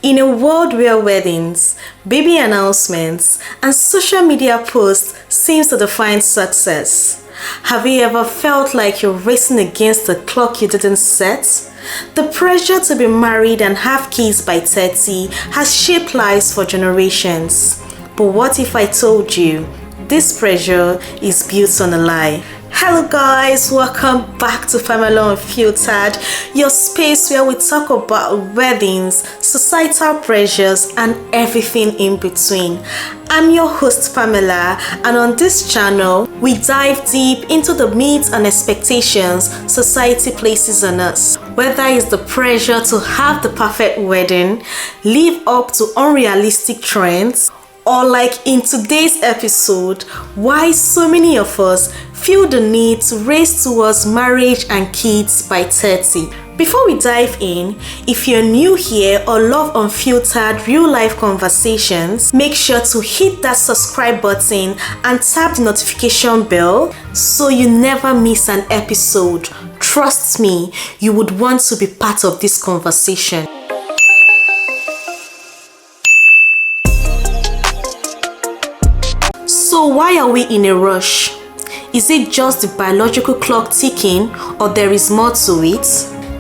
In a world where weddings, baby announcements, and social media posts seems to define success, have you ever felt like you're racing against the clock you didn't set? The pressure to be married and have kids by 30 has shaped lives for generations. But what if I told you this pressure is built on a lie? Hello guys, welcome back to Family Unfiltered, your space where we talk about weddings, societal pressures, and everything in between. I'm your host Pamela, and on this channel, we dive deep into the myths and expectations society places on us. Whether it's the pressure to have the perfect wedding, live up to unrealistic trends, or like in today's episode, why so many of us feel the need to race towards marriage and kids by 30. Before we dive in, if you're new here or love unfiltered real-life conversations, make sure to hit that subscribe button and tap the notification bell so you never miss an episode. Trust me, you would want to be part of this conversation. So why are we in a rush? Is it just the biological clock ticking, or there is more to it?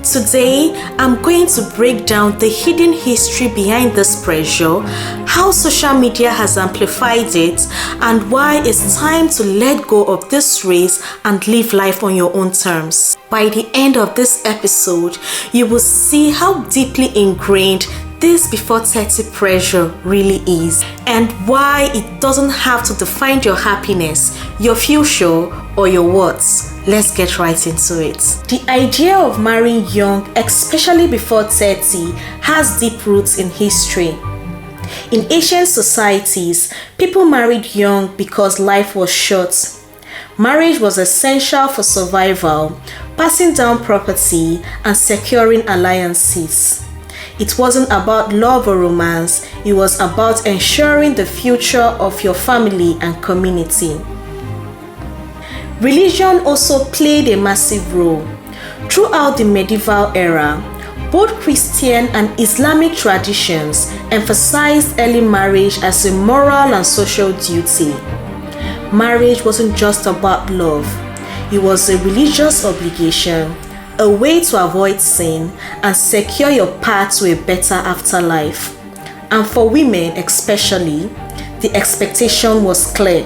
Today, I'm going to break down the hidden history behind this pressure, how social media has amplified it, and why it's time to let go of this race and live life on your own terms. By the end of this episode, you will see how deeply ingrained this before 30 pressure really is, and why it doesn't have to define your happiness, your future, or your words. Let's get right into it. The idea of marrying young, especially before 30, has deep roots in history. In ancient societies, people married young because life was short. Marriage was essential for survival, passing down property, and securing alliances. It wasn't about love or romance, it was about ensuring the future of your family and community. Religion also played a massive role. Throughout the medieval era, both Christian and Islamic traditions emphasized early marriage as a moral and social duty. Marriage wasn't just about love, it was a religious obligation, a way to avoid sin and secure your path to a better afterlife. And for women especially, the expectation was clear: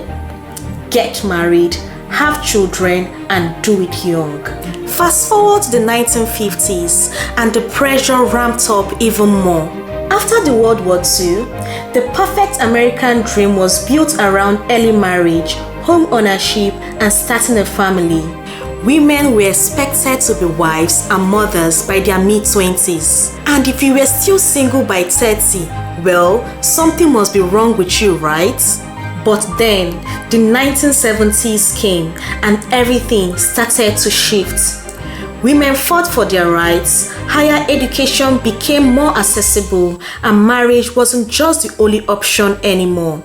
get married, have children, and do it young. Fast forward to the 1950s, and the pressure ramped up even more. After the World War II, the perfect American dream was built around early marriage, home ownership, and starting a family. Women were expected to be wives and mothers by their mid-20s. And if you were still single by 30, well, something must be wrong with you, right? But then, the 1970s came and everything started to shift. Women fought for their rights, higher education became more accessible, and marriage wasn't just the only option anymore.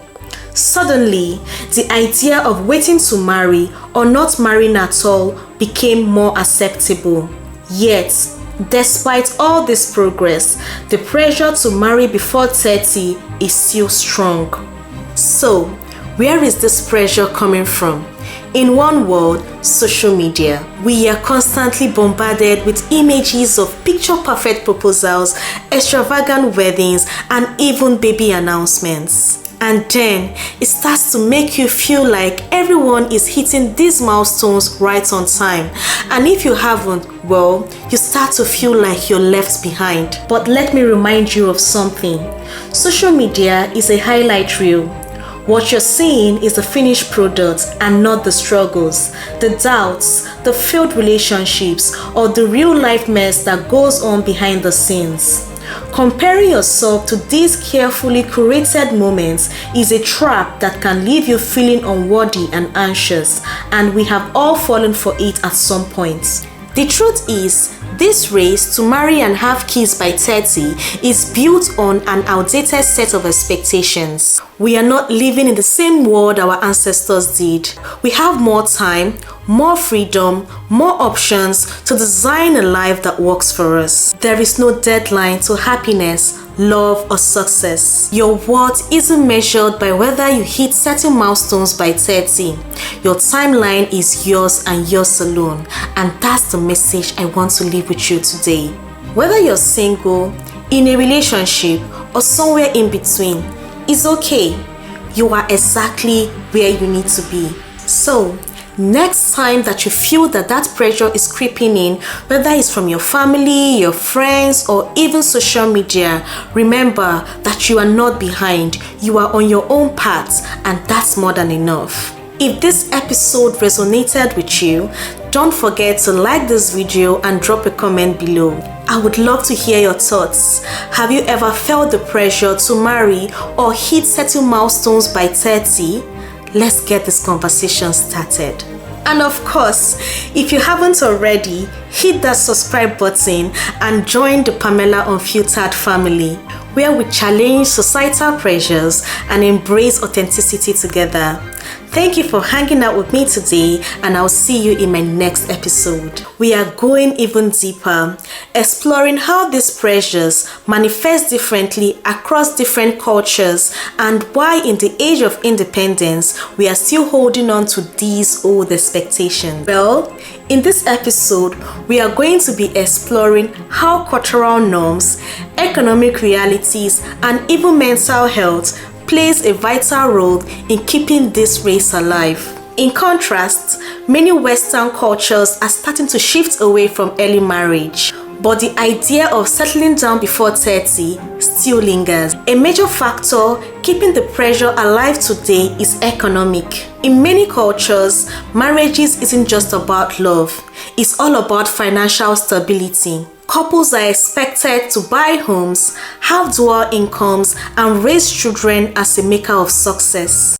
Suddenly, the idea of waiting to marry or not marrying at all became more acceptable. Yet, despite all this progress, the pressure to marry before 30 is still strong. So, where is this pressure coming from? In one word, social media. We are constantly bombarded with images of picture-perfect proposals, extravagant weddings, and even baby announcements. And then it starts to make you feel like everyone is hitting these milestones right on time. And if you haven't, well, you start to feel like you're left behind. But let me remind you of something. Social media is a highlight reel. What you're seeing is the finished product and not the struggles, the doubts, the failed relationships, or the real life mess that goes on behind the scenes. Comparing yourself to these carefully curated moments is a trap that can leave you feeling unworthy and anxious, and we have all fallen for it at some point. The truth is, this race to marry and have kids by 30 is built on an outdated set of expectations. We are not living in the same world our ancestors did. We have more time, more freedom, more options to design a life that works for us. There is no deadline to happiness, love, or success. Your worth isn't measured by whether you hit certain milestones by 30. Your timeline is yours and yours alone, and that's the message I want to leave with you today. Whether you're single, in a relationship, or somewhere in between, it's okay. You are exactly where you need to be. So, next time that you feel that pressure is creeping in, whether it's from your family, your friends, or even social media, remember that you are not behind. You are on your own path, and that's more than enough. If this episode resonated with you, don't forget to like this video and drop a comment below. I would love to hear your thoughts. Have you ever felt the pressure to marry or hit certain milestones by 30? Let's get this conversation started. And of course, if you haven't already, hit that subscribe button and join the Pamela Unfiltered family, where we challenge societal pressures and embrace authenticity together. Thank you for hanging out with me today, and I'll see you in my next episode. We are going even deeper, exploring how these pressures manifest differently across different cultures and why in the age of independence, we are still holding on to these old expectations. Well, in this episode, we are going to be exploring how cultural norms, economic realities, and even mental health plays a vital role in keeping this race alive. In contrast, many Western cultures are starting to shift away from early marriage, but the idea of settling down before 30 still lingers. A major factor keeping the pressure alive today is economic. In many cultures, marriages isn't just about love, it's all about financial stability. Couples are expected to buy homes, have dual incomes, and raise children as a maker of success.